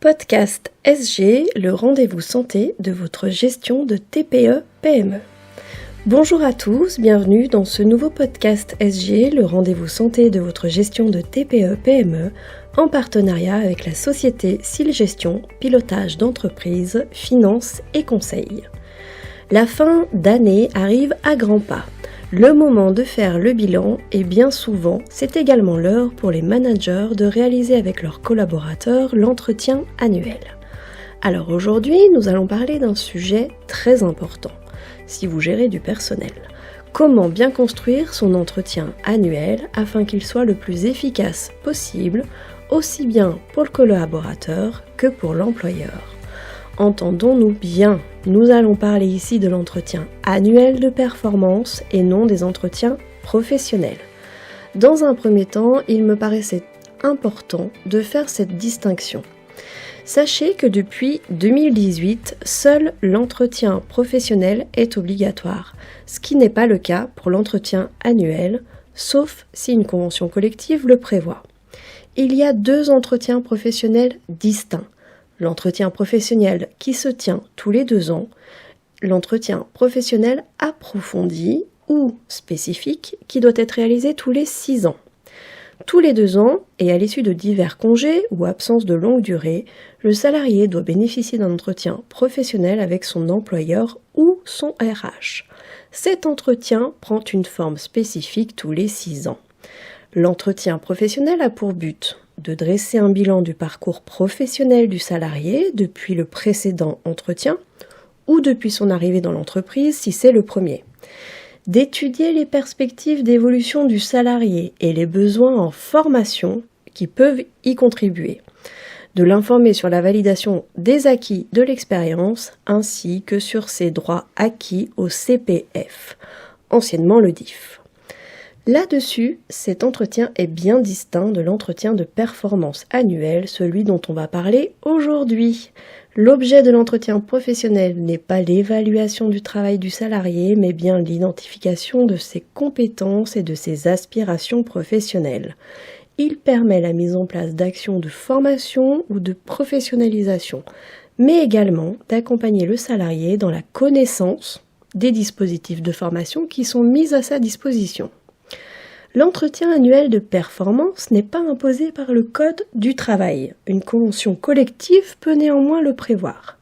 Podcast SG, le rendez-vous santé de votre gestion de TPE-PME. Bonjour à tous, bienvenue dans ce nouveau podcast SG, le rendez-vous santé de votre gestion de TPE-PME, en partenariat avec la société SIL Gestion, pilotage d'entreprise, finance et conseil. La fin d'année arrive à grands pas. Le moment de faire le bilan et bien souvent, c'est également l'heure pour les managers de réaliser avec leurs collaborateurs l'entretien annuel. Alors aujourd'hui, nous allons parler d'un sujet très important. Si vous gérez du personnel, comment bien construire son entretien annuel afin qu'il soit le plus efficace possible, aussi bien pour le collaborateur que pour l'employeur. Entendons-nous bien, nous allons parler ici de l'entretien annuel de performance et non des entretiens professionnels. Dans un premier temps, il me paraissait important de faire cette distinction. Sachez que depuis 2018, seul l'entretien professionnel est obligatoire, ce qui n'est pas le cas pour l'entretien annuel, sauf si une convention collective le prévoit. Il y a deux entretiens professionnels distincts. L'entretien professionnel qui se tient tous les 2 ans, l'entretien professionnel approfondi ou spécifique qui doit être réalisé tous les 6 ans. Tous les 2 ans, et à l'issue de divers congés ou absences de longue durée, le salarié doit bénéficier d'un entretien professionnel avec son employeur ou son RH. Cet entretien prend une forme spécifique tous les 6 ans. L'entretien professionnel a pour but de dresser un bilan du parcours professionnel du salarié depuis le précédent entretien ou depuis son arrivée dans l'entreprise si c'est le premier. D'étudier les perspectives d'évolution du salarié et les besoins en formation qui peuvent y contribuer. De l'informer sur la validation des acquis de l'expérience ainsi que sur ses droits acquis au CPF, anciennement le DIF. Là-dessus, cet entretien est bien distinct de l'entretien de performance annuel, celui dont on va parler aujourd'hui. L'objet de l'entretien professionnel n'est pas l'évaluation du travail du salarié, mais bien l'identification de ses compétences et de ses aspirations professionnelles. Il permet la mise en place d'actions de formation ou de professionnalisation, mais également d'accompagner le salarié dans la connaissance des dispositifs de formation qui sont mis à sa disposition. L'entretien annuel de performance n'est pas imposé par le Code du travail. Une convention collective peut néanmoins le prévoir.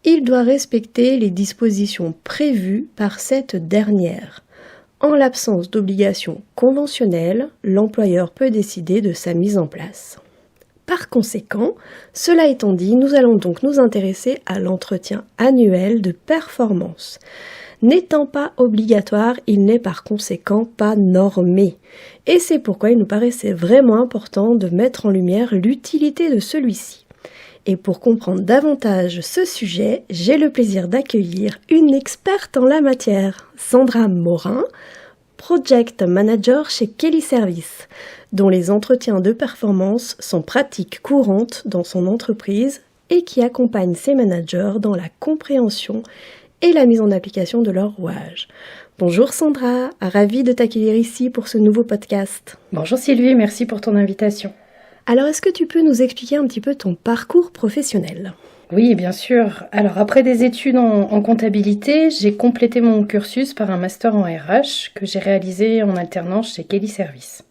Il doit respecter les dispositions prévues par cette dernière. En l'absence d'obligation conventionnelle, l'employeur peut décider de sa mise en place. Par conséquent, cela étant dit, nous allons donc nous intéresser à l'entretien annuel de performance. N'étant pas obligatoire, il n'est par conséquent pas normé. Et c'est pourquoi il nous paraissait vraiment important de mettre en lumière l'utilité de celui-ci. Et pour comprendre davantage ce sujet, j'ai le plaisir d'accueillir une experte en la matière, Sandra Morin, Project Manager chez Kelly Service, dont les entretiens de performance sont pratiques courantes dans son entreprise et qui accompagne ses managers dans la compréhension et la mise en application de leur rouage. Bonjour Sandra, ravie de t'accueillir ici pour ce nouveau podcast. Bonjour Sylvie, merci pour ton invitation. Alors est-ce que tu peux nous expliquer un petit peu ton parcours professionnel ? Oui, bien sûr. Alors après des études en comptabilité, j'ai complété mon cursus par un master en RH que j'ai réalisé en alternance chez Kelly Service.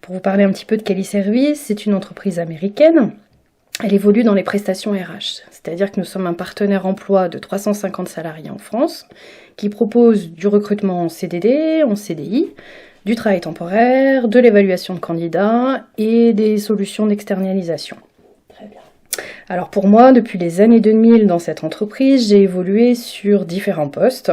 Pour vous parler un petit peu de Kelly Service, c'est une entreprise américaine. Elle évolue dans les prestations RH, c'est-à-dire que nous sommes un partenaire emploi de 350 salariés en France qui propose du recrutement en CDD, en CDI, du travail temporaire, de l'évaluation de candidats et des solutions d'externalisation. Très bien. Alors pour moi, depuis les années 2000 dans cette entreprise, j'ai évolué sur différents postes.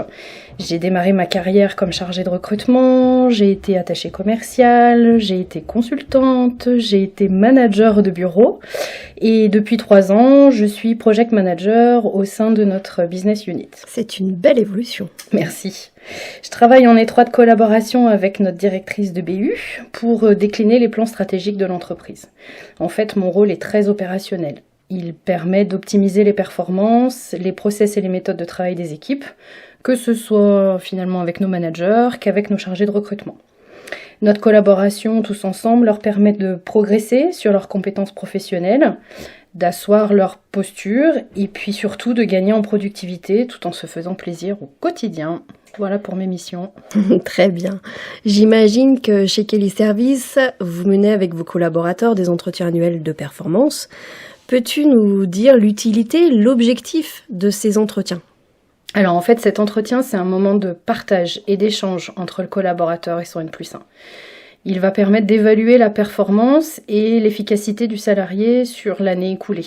J'ai démarré ma carrière comme chargée de recrutement, j'ai été attachée commerciale, j'ai été consultante, j'ai été manager de bureau et depuis 3 ans, je suis project manager au sein de notre business unit. C'est une belle évolution. Merci. Je travaille en étroite collaboration avec notre directrice de BU pour décliner les plans stratégiques de l'entreprise. En fait, mon rôle est très opérationnel. Il permet d'optimiser les performances, les process et les méthodes de travail des équipes, que ce soit finalement avec nos managers qu'avec nos chargés de recrutement. Notre collaboration tous ensemble leur permet de progresser sur leurs compétences professionnelles, d'asseoir leur posture et puis surtout de gagner en productivité tout en se faisant plaisir au quotidien. Voilà pour mes missions. Très bien. J'imagine que chez Kelly Service, vous menez avec vos collaborateurs des entretiens annuels de performance. Peux-tu nous dire l'utilité, l'objectif de ces entretiens ? Alors en fait, cet entretien, c'est un moment de partage et d'échange entre le collaborateur et son N+1. Il va permettre d'évaluer la performance et l'efficacité du salarié sur l'année écoulée,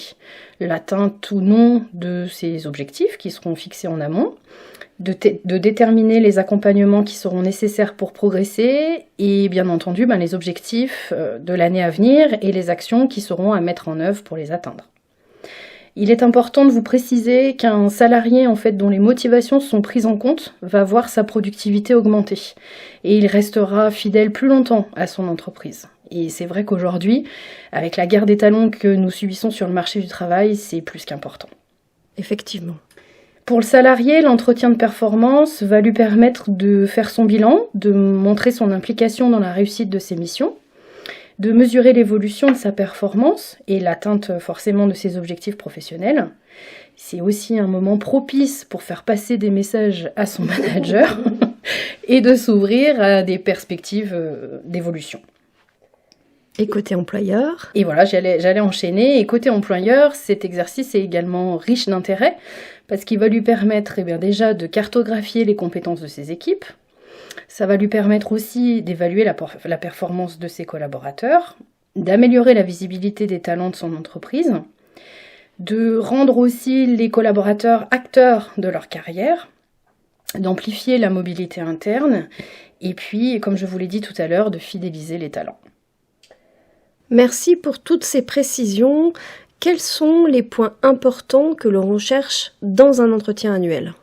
l'atteinte ou non de ses objectifs qui seront fixés en amont, de déterminer les accompagnements qui seront nécessaires pour progresser et bien entendu les objectifs de l'année à venir et les actions qui seront à mettre en œuvre pour les atteindre. Il est important de vous préciser qu'un salarié dont les motivations sont prises en compte va voir sa productivité augmenter et il restera fidèle plus longtemps à son entreprise. Et c'est vrai qu'aujourd'hui, avec la guerre des talents que nous subissons sur le marché du travail, c'est plus qu'important. Effectivement. Pour le salarié, l'entretien de performance va lui permettre de faire son bilan, de montrer son implication dans la réussite de ses missions, de mesurer l'évolution de sa performance et l'atteinte forcément de ses objectifs professionnels. C'est aussi un moment propice pour faire passer des messages à son manager et de s'ouvrir à des perspectives d'évolution. Et côté employeur ? Et voilà, j'allais enchaîner. Et côté employeur, cet exercice est également riche d'intérêt parce qu'il va lui permettre déjà de cartographier les compétences de ses équipes. Ça va lui permettre aussi d'évaluer la performance de ses collaborateurs, d'améliorer la visibilité des talents de son entreprise, de rendre aussi les collaborateurs acteurs de leur carrière, d'amplifier la mobilité interne et puis, comme je vous l'ai dit tout à l'heure, de fidéliser les talents. Merci pour toutes ces précisions. Quels sont les points importants que l'on recherche dans un entretien annuel ?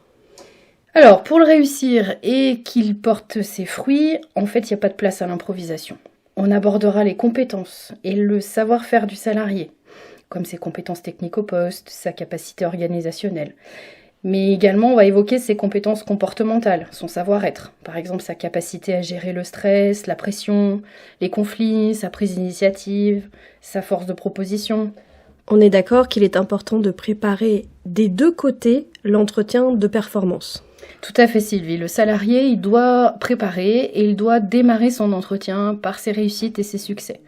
Alors, pour le réussir et qu'il porte ses fruits, il n'y a pas de place à l'improvisation. On abordera les compétences et le savoir-faire du salarié, comme ses compétences techniques au poste, sa capacité organisationnelle. Mais également, on va évoquer ses compétences comportementales, son savoir-être. Par exemple, sa capacité à gérer le stress, la pression, les conflits, sa prise d'initiative, sa force de proposition. On est d'accord qu'il est important de préparer des deux côtés l'entretien de performance. Tout à fait, Sylvie. Le salarié, il doit préparer et il doit démarrer son entretien par ses réussites et ses succès.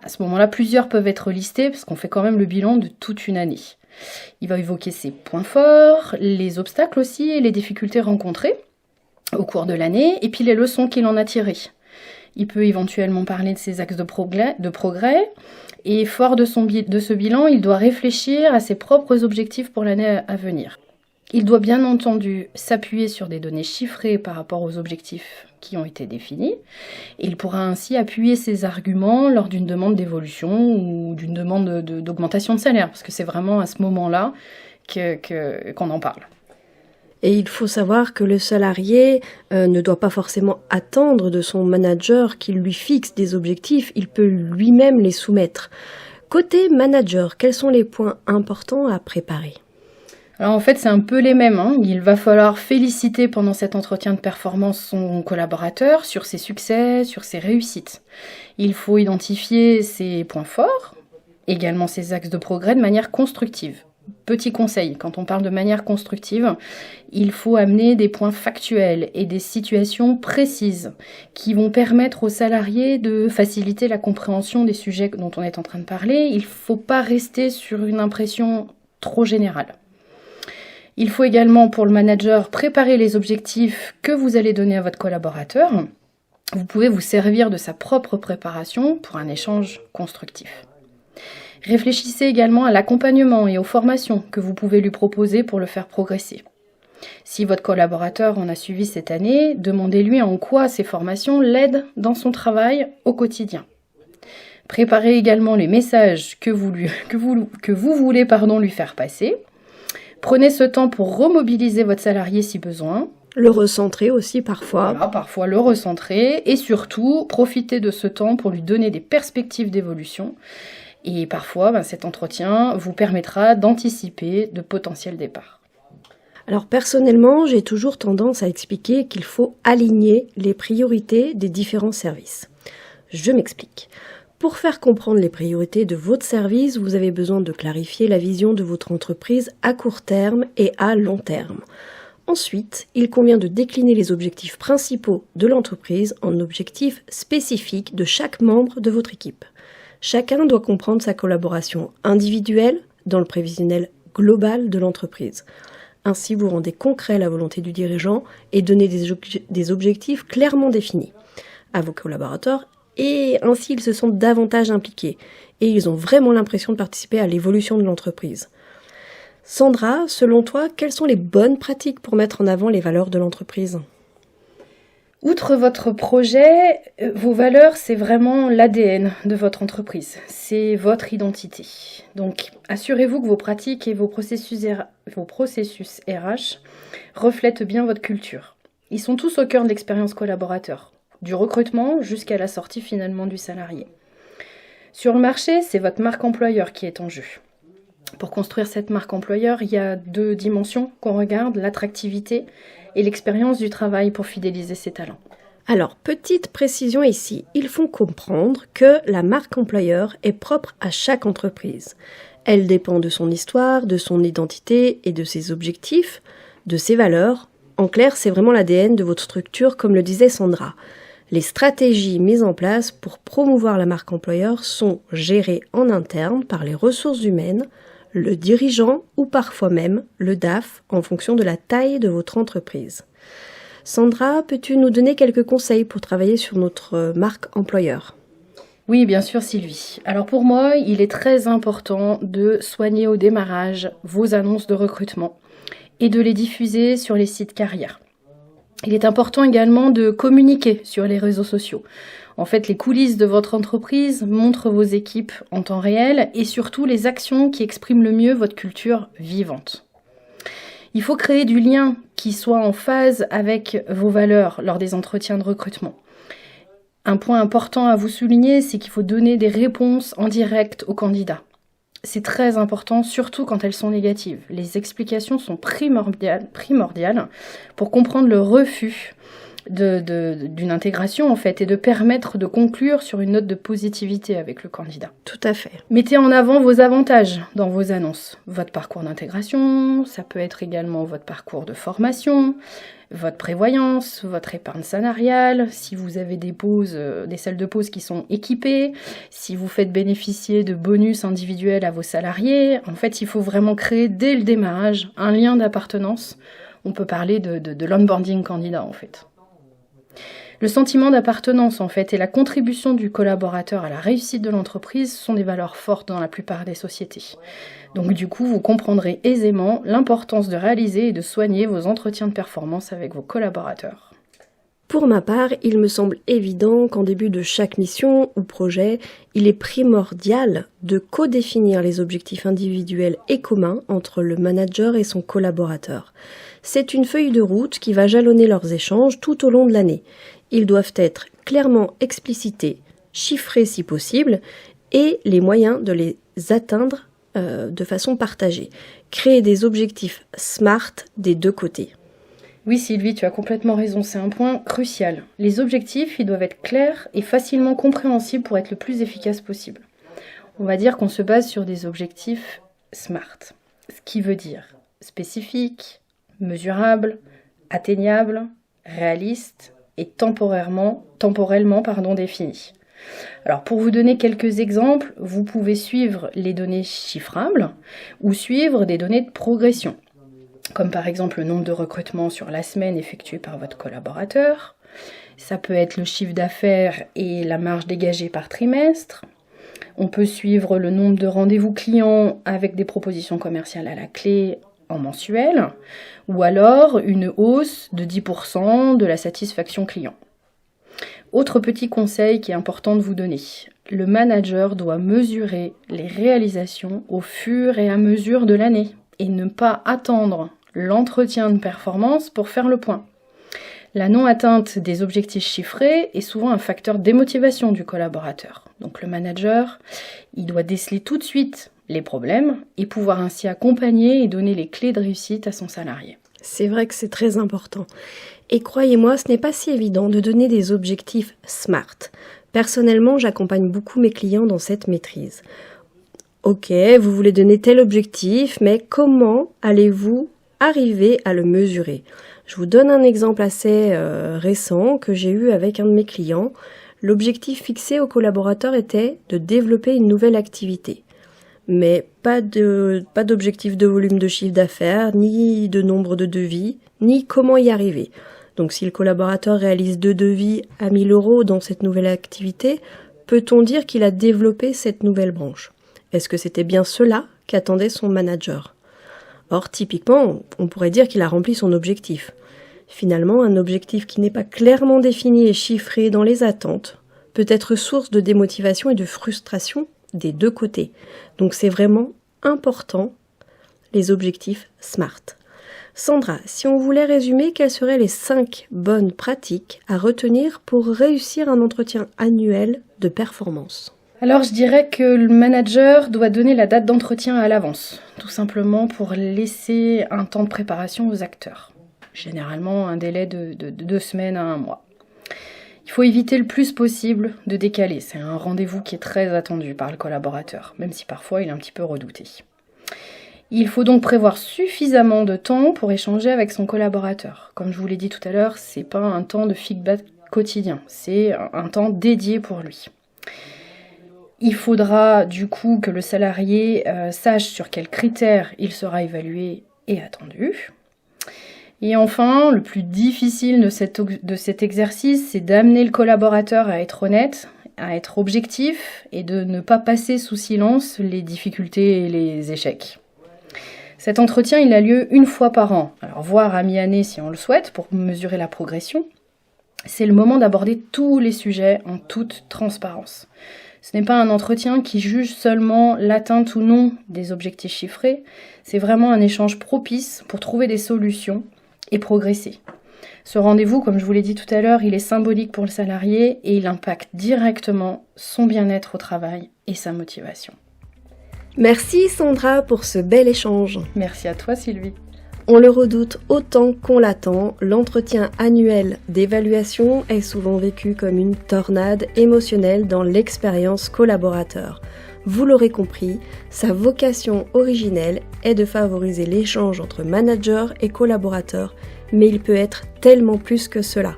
À ce moment-là, plusieurs peuvent être listés parce qu'on fait quand même le bilan de toute une année. Il va évoquer ses points forts, les obstacles aussi et les difficultés rencontrées au cours de l'année et puis les leçons qu'il en a tirées. Il peut éventuellement parler de ses axes de progrès et fort de ce bilan, il doit réfléchir à ses propres objectifs pour l'année à venir. Il doit bien entendu s'appuyer sur des données chiffrées par rapport aux objectifs qui ont été définis. Et il pourra ainsi appuyer ses arguments lors d'une demande d'évolution ou d'une demande d'augmentation de salaire, parce que c'est vraiment à ce moment-là qu'on en parle. Et il faut savoir que le salarié ne doit pas forcément attendre de son manager qu'il lui fixe des objectifs, il peut lui-même les soumettre. Côté manager, quels sont les points importants à préparer ? Alors c'est un peu les mêmes. Il va falloir féliciter pendant cet entretien de performance son collaborateur sur ses succès, sur ses réussites. Il faut identifier ses points forts, également ses axes de progrès de manière constructive. Petit conseil, quand on parle de manière constructive, il faut amener des points factuels et des situations précises qui vont permettre aux salariés de faciliter la compréhension des sujets dont on est en train de parler. Il ne faut pas rester sur une impression trop générale. Il faut également, pour le manager, préparer les objectifs que vous allez donner à votre collaborateur. Vous pouvez vous servir de sa propre préparation pour un échange constructif. Réfléchissez également à l'accompagnement et aux formations que vous pouvez lui proposer pour le faire progresser. Si votre collaborateur en a suivi cette année, demandez-lui en quoi ces formations l'aident dans son travail au quotidien. Préparez également les messages que vous voulez lui faire passer. Prenez ce temps pour remobiliser votre salarié si besoin. Le recentrer aussi parfois. Voilà, parfois le recentrer et surtout profitez de ce temps pour lui donner des perspectives d'évolution. Et parfois, cet entretien vous permettra d'anticiper de potentiels départs. Alors personnellement, j'ai toujours tendance à expliquer qu'il faut aligner les priorités des différents services. Je m'explique. Pour faire comprendre les priorités de votre service, vous avez besoin de clarifier la vision de votre entreprise à court terme et à long terme. Ensuite, il convient de décliner les objectifs principaux de l'entreprise en objectifs spécifiques de chaque membre de votre équipe. Chacun doit comprendre sa collaboration individuelle dans le prévisionnel global de l'entreprise. Ainsi, vous rendez concret la volonté du dirigeant et donnez des objectifs clairement définis à vos collaborateurs et ainsi ils se sentent davantage impliqués et ils ont vraiment l'impression de participer à l'évolution de l'entreprise. Sandra, selon toi, quelles sont les bonnes pratiques pour mettre en avant les valeurs de l'entreprise ? Outre votre projet, vos valeurs, c'est vraiment l'ADN de votre entreprise. C'est votre identité. Donc, assurez-vous que vos pratiques et vos processus RH reflètent bien votre culture. Ils sont tous au cœur de l'expérience collaborateur, du recrutement jusqu'à la sortie finalement du salarié. Sur le marché, c'est votre marque employeur qui est en jeu. Pour construire cette marque employeur, il y a 2 dimensions qu'on regarde, l'attractivité et l'expérience du travail pour fidéliser ses talents. Alors, petite précision ici, il faut comprendre que la marque employeur est propre à chaque entreprise. Elle dépend de son histoire, de son identité et de ses objectifs, de ses valeurs. En clair, c'est vraiment l'ADN de votre structure, comme le disait Sandra. Les stratégies mises en place pour promouvoir la marque employeur sont gérées en interne par les ressources humaines, le dirigeant ou parfois même le DAF en fonction de la taille de votre entreprise. Sandra, peux-tu nous donner quelques conseils pour travailler sur notre marque employeur ? Oui, bien sûr Sylvie. Alors pour moi, il est très important de soigner au démarrage vos annonces de recrutement et de les diffuser sur les sites carrières. Il est important également de communiquer sur les réseaux sociaux. En fait, les coulisses de votre entreprise montrent vos équipes en temps réel et surtout les actions qui expriment le mieux votre culture vivante. Il faut créer du lien qui soit en phase avec vos valeurs lors des entretiens de recrutement. Un point important à vous souligner, c'est qu'il faut donner des réponses en direct aux candidats. C'est très important, surtout quand elles sont négatives. Les explications sont primordiales pour comprendre le refus d'une intégration en fait et de permettre de conclure sur une note de positivité avec le candidat. Tout à fait. Mettez en avant vos avantages dans vos annonces. Votre parcours d'intégration, ça peut être également votre parcours de formation, votre prévoyance, votre épargne salariale, si vous avez des salles de pause qui sont équipées, si vous faites bénéficier de bonus individuels à vos salariés. En fait, il faut vraiment créer dès le démarrage un lien d'appartenance. On peut parler de l'onboarding candidat en fait. Le sentiment d'appartenance, en fait, et la contribution du collaborateur à la réussite de l'entreprise sont des valeurs fortes dans la plupart des sociétés. Donc du coup, vous comprendrez aisément l'importance de réaliser et de soigner vos entretiens de performance avec vos collaborateurs. Pour ma part, il me semble évident qu'en début de chaque mission ou projet, il est primordial de co-définir les objectifs individuels et communs entre le manager et son collaborateur. C'est une feuille de route qui va jalonner leurs échanges tout au long de l'année. Ils doivent être clairement explicités, chiffrés si possible, et les moyens de les atteindre de façon partagée. Créer des objectifs SMART des 2 côtés. Oui Sylvie, tu as complètement raison, c'est un point crucial. Les objectifs, ils doivent être clairs et facilement compréhensibles pour être le plus efficace possible. On va dire qu'on se base sur des objectifs SMART, ce qui veut dire spécifique, mesurable, atteignable, réaliste et temporellement défini. Alors pour vous donner quelques exemples, vous pouvez suivre les données chiffrables ou suivre des données de progression, comme par exemple le nombre de recrutements sur la semaine effectué par votre collaborateur. Ça peut être le chiffre d'affaires et la marge dégagée par trimestre. On peut suivre le nombre de rendez-vous clients avec des propositions commerciales à la clé en mensuel, ou alors une hausse de 10% de la satisfaction client. Autre petit conseil qui est important de vous donner, le manager doit mesurer les réalisations au fur et à mesure de l'année et ne pas attendre l'entretien de performance pour faire le point. La non-atteinte des objectifs chiffrés est souvent un facteur de démotivation du collaborateur. Donc le manager, il doit déceler tout de suite les problèmes et pouvoir ainsi accompagner et donner les clés de réussite à son salarié. C'est vrai que c'est très important. Et croyez-moi, ce n'est pas si évident de donner des objectifs SMART. Personnellement, j'accompagne beaucoup mes clients dans cette maîtrise. Ok, vous voulez donner tel objectif, mais comment allez-vous arriver à le mesurer ? Je vous donne un exemple assez récent que j'ai eu avec un de mes clients. L'objectif fixé aux collaborateurs était de développer une nouvelle activité. Mais pas d'objectif de volume de chiffre d'affaires, ni de nombre de devis, ni comment y arriver. Donc si le collaborateur réalise 2 devis à 1 000 € dans cette nouvelle activité, peut-on dire qu'il a développé cette nouvelle branche ? Est-ce que c'était bien cela qu'attendait son manager ? Or, typiquement, on pourrait dire qu'il a rempli son objectif. Finalement, un objectif qui n'est pas clairement défini et chiffré dans les attentes peut être source de démotivation et de frustration des 2 côtés. Donc c'est vraiment important, les objectifs SMART. Sandra, si on voulait résumer, quelles seraient les 5 bonnes pratiques à retenir pour réussir un entretien annuel de performance ? Alors je dirais que le manager doit donner la date d'entretien à l'avance, tout simplement pour laisser un temps de préparation aux acteurs. Généralement un délai de 2 semaines à 1 mois. Il faut éviter le plus possible de décaler, c'est un rendez-vous qui est très attendu par le collaborateur, même si parfois il est un petit peu redouté. Il faut donc prévoir suffisamment de temps pour échanger avec son collaborateur. Comme je vous l'ai dit tout à l'heure, c'est pas un temps de feedback quotidien, c'est un temps dédié pour lui. Il faudra du coup que le salarié sache sur quels critères il sera évalué et attendu. Et enfin, le plus difficile de cet exercice, c'est d'amener le collaborateur à être honnête, à être objectif et de ne pas passer sous silence les difficultés et les échecs. Cet entretien, il a lieu 1 fois par an, alors voire à mi-année si on le souhaite, pour mesurer la progression. C'est le moment d'aborder tous les sujets en toute transparence. Ce n'est pas un entretien qui juge seulement l'atteinte ou non des objectifs chiffrés, c'est vraiment un échange propice pour trouver des solutions et progresser. Ce rendez-vous, comme je vous l'ai dit tout à l'heure, il est symbolique pour le salarié et il impacte directement son bien-être au travail et sa motivation. Merci Sandra pour ce bel échange. Merci à toi Sylvie. On le redoute autant qu'on l'attend, l'entretien annuel d'évaluation est souvent vécu comme une tornade émotionnelle dans l'expérience collaborateur. Vous l'aurez compris, sa vocation originelle est de favoriser l'échange entre manager et collaborateur, mais il peut être tellement plus que cela.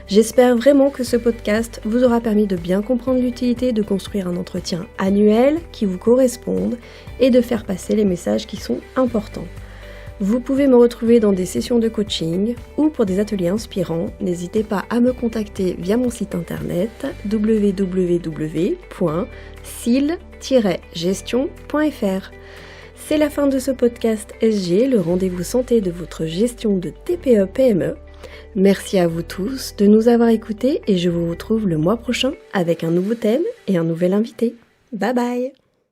J'espère vraiment que ce podcast vous aura permis de bien comprendre l'utilité de construire un entretien annuel qui vous corresponde et de faire passer les messages qui sont importants. Vous pouvez me retrouver dans des sessions de coaching ou pour des ateliers inspirants. N'hésitez pas à me contacter via mon site internet www.sil-gestion.fr. C'est la fin de ce podcast SG, le rendez-vous santé de votre gestion de TPE-PME. Merci à vous tous de nous avoir écoutés et je vous retrouve le mois prochain avec un nouveau thème et un nouvel invité. Bye bye!